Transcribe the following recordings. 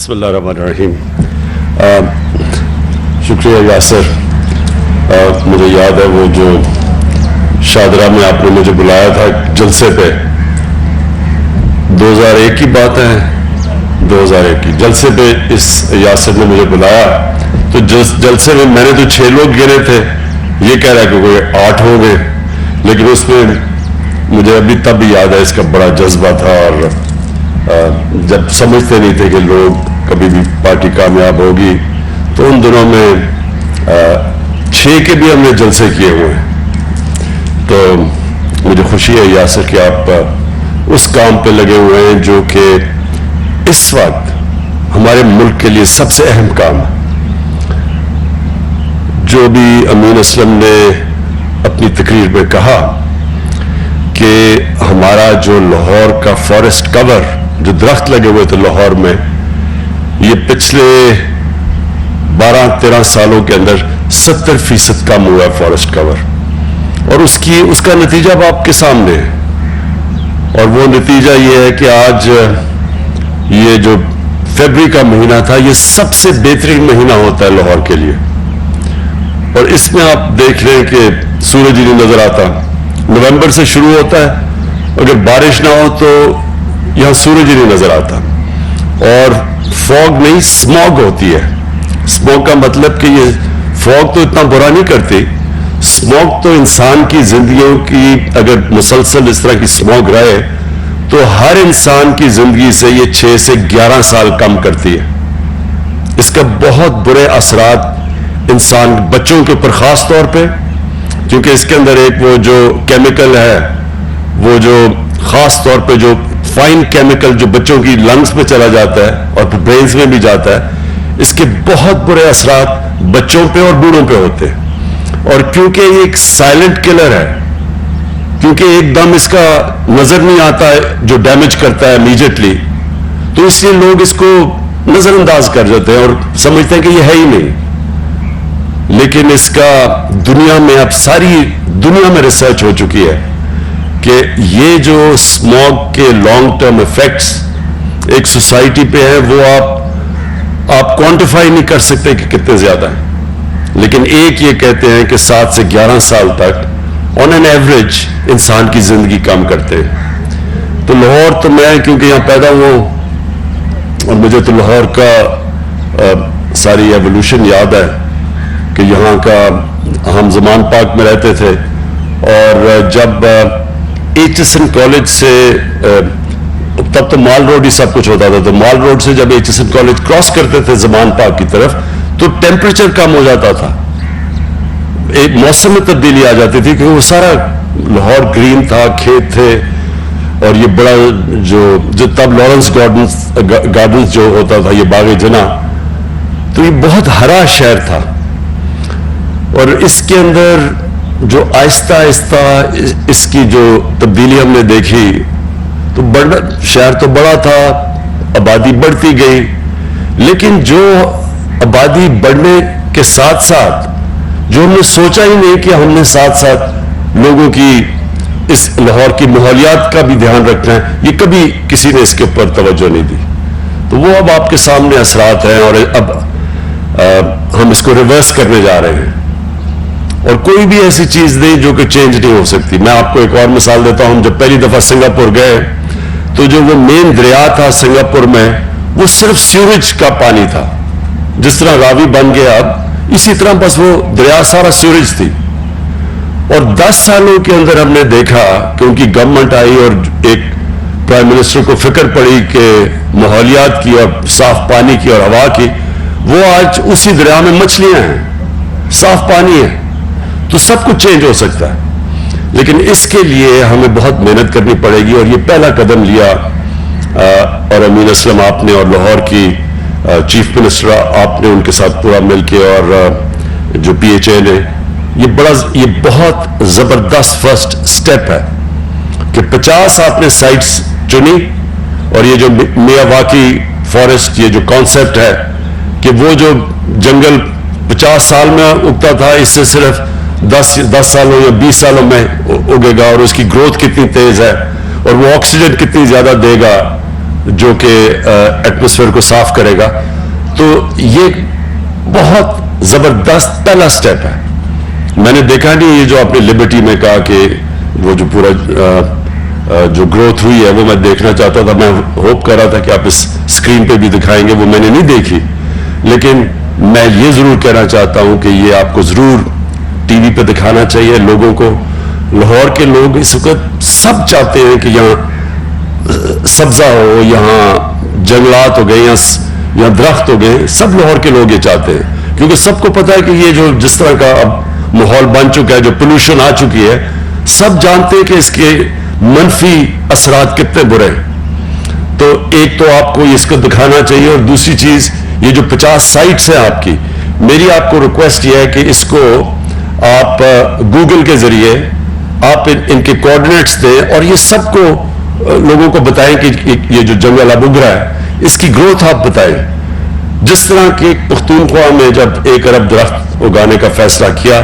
बिस्मिल्लाहिर्रहमानिर्रहीम। शुक्रिया यासर। मुझे याद है वो जो शादरा में आपने मुझे बुलाया था जलसे पे, 2001 की बात है, 2001 की जलसे पे इस यासर ने मुझे बुलाया। तो जलसे में मैंने तो 6 लोग गिने थे, ये कह रहा है कि कोई 8 हो गए, लेकिन उसमें मुझे अभी तब भी याद है इसका बड़ा जज्बा था। और जब समझते नहीं थे कि लोग कभी भी पार्टी कामयाब होगी, तो उन दिनों में 6 के भी हमने जलसे किए हुए हैं। तो मुझे खुशी है यासर कि आप उस काम पे लगे हुए हैं जो कि इस वक्त हमारे मुल्क के लिए सबसे अहम काम है। जो भी अमीन असलम ने अपनी तकरीर में कहा कि हमारा जो लाहौर का फॉरेस्ट कवर, जो दरख्त लगे हुए थे लाहौर में, ये पिछले 12-13 सालों के अंदर 70% कम हुआ है फॉरेस्ट कवर। और उसका नतीजा अब आपके सामने है। और वो नतीजा ये है कि आज ये जो फरवरी का महीना था, ये सबसे बेहतरीन महीना होता है लाहौर के लिए। और इसमें आप देख रहे हैं कि सूरज ही नहीं नजर आता। नवंबर से शुरू होता है, अगर बारिश ना हो तो यहां सूरज ही नहीं नजर आता। और फॉग नहीं, स्मॉग होती है। स्मॉग का मतलब कि ये फॉग तो इतना बुरा नहीं करती, स्मॉग तो इंसान की जिंदगियों की, अगर मुसलसल इस तरह की स्मॉग रहे तो हर इंसान की जिंदगी से ये 6 से 11 साल कम करती है। इसका बहुत बुरे असरात इंसान, बच्चों के ऊपर खास तौर पे, क्योंकि इसके अंदर एक वो जो केमिकल है, वो जो खास तौर पे जो फाइन केमिकल जो बच्चों की लंग्स में चला जाता है और ब्रेन्स में भी जाता है, इसके बहुत बुरे असरात बच्चों पे और बूढ़ों पे होते हैं। और क्योंकि ये एक साइलेंट किलर है, क्योंकि एकदम इसका नजर नहीं आता है जो डैमेज करता है इमीडिएटली, तो इसलिए लोग इसको नजरअंदाज कर देते हैं और समझते हैं कि ये है ही नहीं। लेकिन इसका दुनिया में, अब सारी दुनिया में रिसर्च हो चुकी है कि ये जो स्मॉग के लॉन्ग टर्म इफेक्ट्स एक सोसाइटी पे है, वो आप क्वांटिफाई नहीं कर सकते कि कितने ज्यादा है। लेकिन एक ये कहते हैं कि 7 से 11 साल तक ऑन एन एवरेज इंसान की जिंदगी कम करते हैं। तो लाहौर, तो मैं क्योंकि यहां पैदा हुआ और मुझे तो लाहौर का सारी एवोल्यूशन याद है कि यहाँ का, हम जमान पार्क में रहते थे और जब एचएसएन कॉलेज से, तब तो माल रोड ही सब कुछ होता था, तो माल रोड से जब एचएसएन कॉलेज क्रॉस करते थे जमान पार्क की तरफ, तो टेम्परेचर कम हो जाता था, एक मौसम में तब्दीली आ जाती थी, क्योंकि वो सारा लाहौर ग्रीन था, खेत थे। और ये बड़ा जो तब लॉरेंस गार्डन्स जो होता था, ये बाग जना, तो ये बहुत हरा शहर था। और इसके अंदर जो आहिस्ता आहिस्ता इसकी जो तब्दीली हमने देखी, तो शहर तो बड़ा था, आबादी बढ़ती गई, लेकिन जो आबादी बढ़ने के साथ साथ जो हमने सोचा ही नहीं कि हमने साथ साथ लोगों की, इस लाहौर की माहौलियात का भी ध्यान रखना है, ये कभी किसी ने इसके ऊपर तवज्जो नहीं दी। तो वो अब आपके सामने असरात हैं और अब हम इसको रिवर्स करने जा रहे हैं। और कोई भी ऐसी चीज नहीं जो कि चेंज नहीं हो सकती। मैं आपको एक और मिसाल देता हूं। हम जब पहली दफा सिंगापुर गए, तो जो वो मेन दरिया था सिंगापुर में, वो सिर्फ सीवरेज का पानी था। जिस तरह रावी बन गया अब, इसी तरह बस वो दरिया सारा सीवरेज थी। और 10 सालों के अंदर हमने देखा कि उनकी गवर्नमेंट आई और एक प्राइम मिनिस्टर को फिक्र पड़ी कि माहौलियात की और साफ पानी की और हवा की। वो आज उसी दरिया में मछलियां हैं, साफ पानी है, तो सब कुछ चेंज हो सकता है। लेकिन इसके लिए हमें बहुत मेहनत करनी पड़ेगी। और ये पहला कदम लिया और अमीन असलम आपने और लाहौर की चीफ मिनिस्टर आपने उनके साथ पूरा मिलके, और जो PHA ने, ये बहुत जबरदस्त फर्स्ट स्टेप है कि 50 आपने साइट्स चुनी। और ये जो मियावाकी फॉरेस्ट, ये जो कॉन्सेप्ट है कि वो जो जंगल 50 साल में उगता था, इससे सिर्फ 10 सालों या 20 सालों में उगेगा। और उसकी ग्रोथ कितनी तेज है और वो ऑक्सीजन कितनी ज्यादा देगा, جو کہ ایٹماسفیئر کو صاف کرے گا. تو یہ بہت زبردست پہلا سٹیپ ہے. میں نے دیکھا نہیں یہ جو آپ نے لبرٹی میں کہا کہ وہ جو پورا جو گروتھ ہوئی ہے وہ میں دیکھنا چاہتا تھا. میں ہوپ کر رہا تھا کہ آپ اس اسکرین پہ بھی دکھائیں گے, وہ میں نے نہیں دیکھی. لیکن میں یہ ضرور کہنا چاہتا ہوں کہ یہ آپ کو ضرور ٹی وی پہ دکھانا چاہیے لوگوں کو. لاہور کے لوگ اس وقت سب چاہتے ہیں کہ یہاں سبزہ ہو, یہاں جنگلات ہو گئے, یہاں درخت ہو گئے. سب لاہور کے لوگ یہ چاہتے ہیں کیونکہ سب کو پتا ہے کہ یہ جو جس طرح کا اب ماحول بن چکا ہے, جو پولوشن آ چکی ہے, سب جانتے ہیں کہ اس کے منفی اثرات کتنے برے ہیں. تو ایک تو آپ کو اس کو دکھانا چاہیے, اور دوسری چیز یہ جو 50 سائٹس ہیں آپ کی, میری آپ کو ریکویسٹ یہ ہے کہ اس کو آپ گوگل کے ذریعے آپ ان کے کوآرڈینیٹس دیں اور یہ سب کو لوگوں کو بتائیں کہ یہ جو جنگل اب اگ رہا ہے اس کی گروتھ آپ بتائیں. جس طرح کہ پختونخوا میں جب 1 ارب درخت اگانے کا فیصلہ کیا,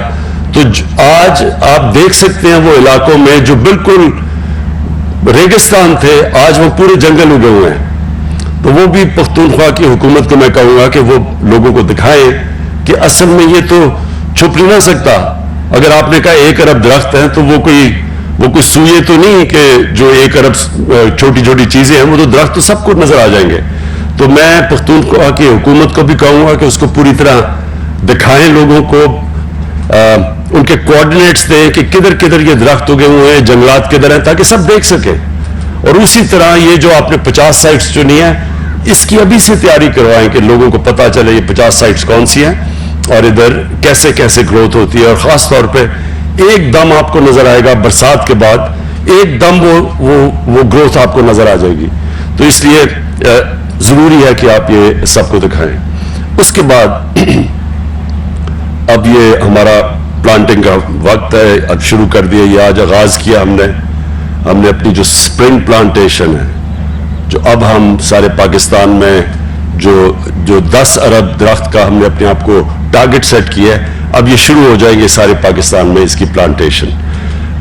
تو آج آپ دیکھ سکتے ہیں وہ علاقوں میں جو بالکل ریگستان تھے آج وہ پورے جنگل اگے ہوئے ہیں. تو وہ بھی پختونخوا کی حکومت کو میں کہوں گا کہ وہ لوگوں کو دکھائیں کہ اصل میں یہ تو چھپ نہیں نہ سکتا. اگر آپ نے کہا 1 ارب درخت ہیں تو وہ کوئی سوئے تو نہیں کہ جو 1 ارب چھوٹی چھوٹی چیزیں ہیں, وہ تو درخت تو سب کو نظر آ جائیں گے. تو میں پختونخوا کی حکومت کو بھی کہوں گا کہ اس کو پوری طرح دکھائیں لوگوں کو, ان کے کوآرڈینیٹس دیں کہ کدھر کدھر یہ درخت اگے ہوئے ہیں, جنگلات کدھر ہیں, تاکہ سب دیکھ سکیں. اور اسی طرح یہ جو آپ نے 50 سائٹس چنی ہیں, اس کی ابھی سے تیاری کروائیں کہ لوگوں کو پتا چلے یہ 50 سائٹس کون سی ہیں اور ادھر کیسے کیسے گروتھ ہوتی ہے. اور خاص طور پہ ایک دم آپ کو نظر آئے گا برسات کے بعد, ایک دم وہ گروتھ آپ کو نظر آ جائے گی. تو اس لیے ضروری ہے کہ آپ یہ سب کو دکھائیں. اس کے بعد اب یہ ہمارا پلانٹنگ کا وقت ہے, اب شروع کر دیا, یہ آج آغاز کیا ہم نے اپنی جو سپرنگ پلانٹیشن ہے, جو اب ہم سارے پاکستان میں جو 10 ارب درخت کا ہم نے اپنے آپ کو ٹارگٹ سیٹ کیا ہے, اب یہ شروع ہو جائیں گے سارے پاکستان میں اس کی پلانٹیشن.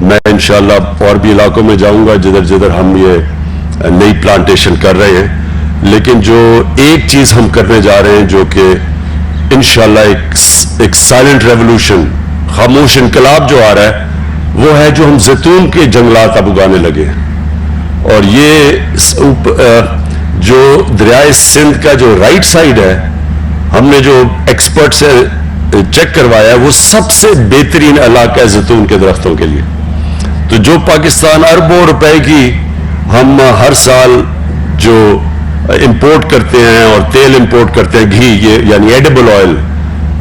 میں انشاءاللہ اور بھی علاقوں میں جاؤں گا جدھر جدھر ہم یہ نئی پلانٹیشن کر رہے ہیں. لیکن جو ایک چیز ہم کرنے جا رہے ہیں جو کہ انشاءاللہ ایک سائلنٹ ریولوشن, خاموش انقلاب جو آ رہا ہے, وہ ہے جو ہم زیتون کے جنگلات اب اگانے لگے ہیں. اور یہ جو دریائے سندھ کا جو رائٹ سائڈ ہے, ہم نے جو ایکسپرٹ سے چیک کروایا ہے, وہ سب سے بہترین علاقہ ہے زیتون کے درختوں کے لیے. تو جو پاکستان اربوں روپے کی ہم ہر سال جو امپورٹ کرتے ہیں اور تیل امپورٹ کرتے ہیں, گھی, یہ یعنی ایڈیبل آئل,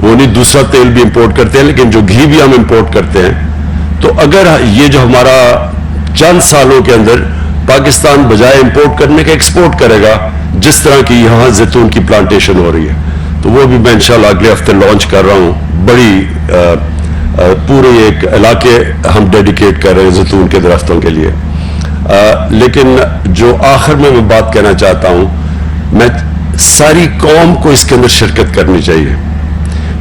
وہ نہیں دوسرا تیل بھی امپورٹ کرتے ہیں, لیکن جو گھی بھی ہم امپورٹ کرتے ہیں, تو اگر یہ جو ہمارا چند سالوں کے اندر پاکستان بجائے امپورٹ کرنے کے ایکسپورٹ کرے گا, جس طرح کی یہاں زیتون کی پلانٹیشن ہو رہی ہے, تو وہ بھی میں انشاءاللہ اگلے ہفتے لانچ کر رہا ہوں. بڑی پورے ایک علاقے ہم ڈیڈیکیٹ کر رہے ہیں زیتون کے درختوں کے لیے. لیکن جو آخر میں بات کہنا چاہتا ہوں, میں ساری قوم کو اس کے اندر شرکت کرنی چاہیے,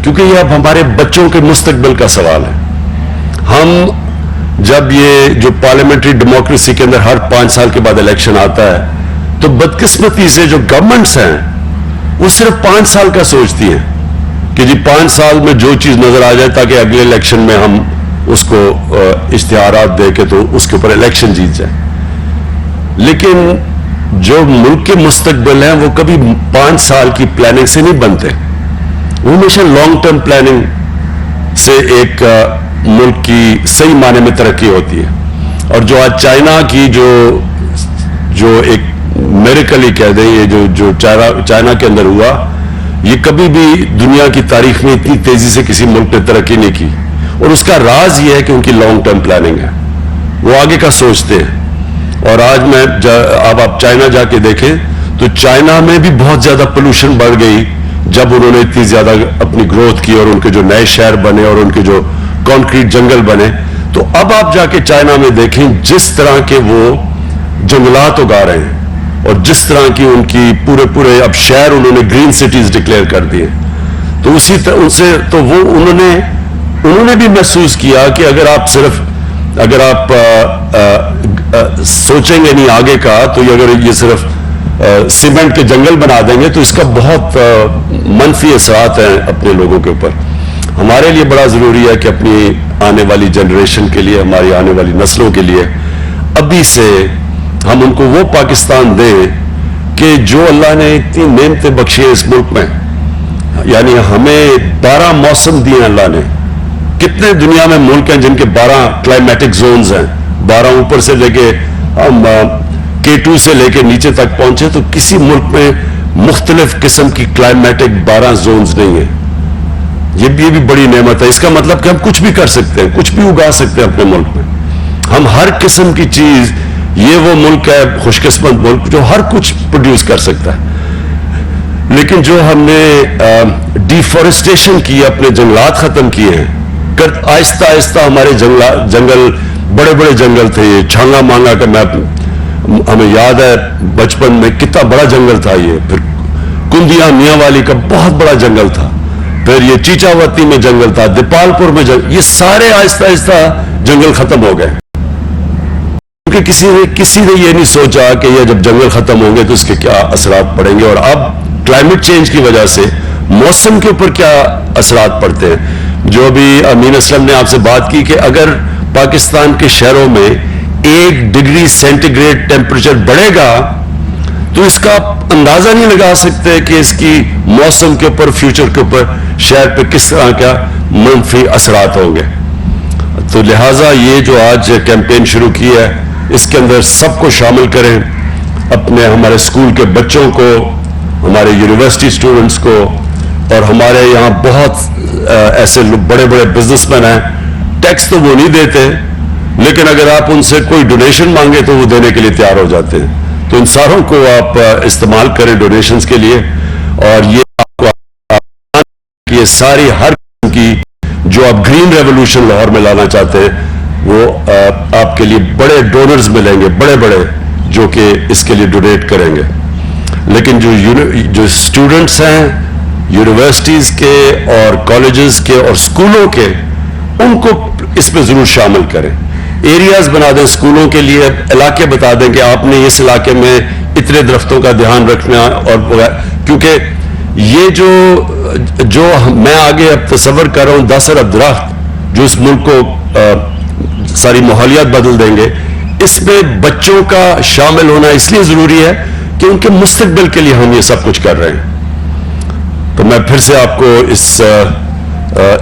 کیونکہ یہ اب ہمارے بچوں کے مستقبل کا سوال ہے. ہم جب یہ جو پارلیمنٹری ڈیموکریسی کے اندر ہر 5 سال کے بعد الیکشن آتا ہے, تو بدقسمتی سے جو گورنمنٹس ہیں وہ صرف 5 سال کا سوچتی ہیں کہ جی 5 سال میں جو چیز نظر آ جائے تاکہ اگلے الیکشن میں ہم اس کو اشتہارات دے کے تو اس کے اوپر الیکشن جیت جائیں. لیکن جو ملک کے مستقبل ہیں وہ کبھی 5 سال کی پلاننگ سے نہیں بنتے, وہ ہمیشہ لانگ ٹرم پلاننگ سے ایک ملک کی صحیح معنی میں ترقی ہوتی ہے. اور جو آج چائنا کی جو ایک میریکل ہی کہہ دیں, یہ جو چائنا کے اندر ہوا, یہ کبھی بھی دنیا کی تاریخ میں اتنی تیزی سے کسی ملک نے ترقی نہیں کی. اور اس کا راز یہ ہے کہ ان کی لانگ ٹرم پلاننگ ہے, وہ آگے کا سوچتے ہیں. اور آج اب آپ چائنا جا کے دیکھیں تو چائنا میں بھی بہت زیادہ پولوشن بڑھ گئی جب انہوں نے اتنی زیادہ اپنی گروتھ کی اور ان کے جو نئے شہر بنے اور ان کے جو کانکریٹ جنگل بنے. تو اب آپ جا کے چائنا میں دیکھیں جس طرح کے وہ جنگلات اگا رہے ہیں اور جس طرح کی ان کی پورے اب شہر انہوں نے گرین سٹیز ڈکلیئر کر دیے. تو اسی طرح ان سے تو وہ انہوں نے بھی محسوس کیا کہ اگر آپ سوچیں گے نہیں آگے کا, تو اگر یہ صرف सीमेंट के जंगल बना देंगे तो इसका बहुत मनफी असरात हैं अपने लोगों के ऊपर। हमारे लिए बड़ा ज़रूरी है कि अपनी आने वाली जनरेशन के लिए, हमारी आने वाली नस्लों के लिए अभी से हम उनको वो पाकिस्तान दें कि जो अल्लाह ने इतनी नेमतें बख्शी है इस मुल्क में। यानी हमें 12 मौसम दिए अल्लाह ने। कितने दुनिया में मुल्क हैं जिनके 12 क्लाइमेटिक जोन्स हैं, 12 ऊपर से लेके हम K2 से लेके नीचे तक पहुंचे, तो किसी मुल्क में मुख्तलिफ किस्म की क्लाइमेटिक 12 जोन्स नहीं है। ये भी बड़ी नेमत है। इसका मतलब कि हम कुछ भी कर सकते हैं, कुछ भी उगा सकते हैं अपने मुल्क में। हम हर किस्म की चीज, ये वो मुल्क है खुशकिस्मत मुल्क जो हर कुछ प्रोड्यूस कर सकता है। लेकिन जो हमने डिफॉरेस्टेशन की, अपने जंगलात खत्म किए हैं, आहिस्ता आहिस्ता हमारे जंगल बड़े बड़े जंगल थे। ये छांगा मांगा का हमें याद है बचपन में कितना बड़ा जंगल था ये। फिर कुंदिया मियाँ वाली का बहुत बड़ा जंगल था, फिर ये चीचावती में जंगल था, दीपालपुर में जंगल, ये सारे आहिस्ता आहिस्ता जंगल खत्म हो गए। क्योंकि किसी ने ये नहीं सोचा कि ये जब जंगल खत्म होंगे तो इसके क्या असरात पड़ेंगे, और अब क्लाइमेट चेंज की वजह से मौसम के ऊपर क्या असरात पड़ते हैं। जो भी अमीन असलम ने आपसे बात की कि अगर पाकिस्तान के शहरों में 1 डिग्री सेंटीग्रेड टेम्परेचर बढ़ेगा तो इसका अंदाजा नहीं लगा सकते कि इसकी मौसम के ऊपर, फ्यूचर के ऊपर, शहर पे किस तरह का मनफी असरात होंगे। तो लिहाजा ये जो आज कैंपेन शुरू की है, इसके अंदर सबको शामिल करें, अपने हमारे स्कूल के बच्चों को, हमारे यूनिवर्सिटी स्टूडेंट्स को, और हमारे यहाँ बहुत ऐसे बड़े बड़े बिजनेसमैन हैं, टैक्स तो वो नहीं देते, लेकिन अगर आप उनसे कोई डोनेशन मांगे तो वो देने के लिए तैयार हो जाते हैं। तो इन सारों को आप इस्तेमाल करें डोनेशंस के लिए। और ये आपको ये सारी हर की जो आप ग्रीन रेवोल्यूशन लाहौर में लाना चाहते हैं, वो आपके लिए बड़े डोनर्स मिलेंगे, बड़े बड़े, जो कि इसके लिए डोनेट करेंगे। लेकिन जो स्टूडेंट्स हैं यूनिवर्सिटीज के और कॉलेजेस के और स्कूलों के, उनको इसमें जरूर शामिल करें। एरियाज बना दें स्कूलों के लिए, इलाके बता दें कि आपने इस इलाके में इतने दरख्तों का ध्यान रखना। और क्योंकि ये जो मैं आगे अब तसव्वुर कर रहा हूं 10 अरब दरख्त जो इस मुल्क को सारी माहौलियात बदल देंगे, इसमें बच्चों का शामिल होना इसलिए जरूरी है कि उनके मुस्तकबिल के लिए हम ये सब कुछ कर रहे हैं। तो मैं फिर से आपको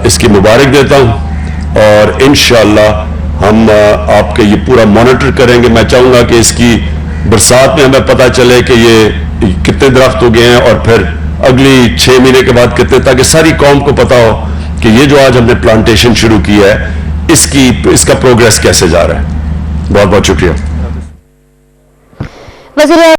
इसकी मुबारक देता हूं, और इंशाअल्लाह हम आपके ये पूरा मॉनिटर करेंगे। मैं चाहूंगा कि इसकी बरसात में हमें पता चले कि ये कितने दरख्त हो गए हैं, और फिर अगली 6 महीने के बाद कितने, ताकि सारी कौम को पता हो कि ये जो आज हमने प्लांटेशन शुरू की है, इसका प्रोग्रेस कैसे जा रहा है। बहुत बहुत शुक्रिया।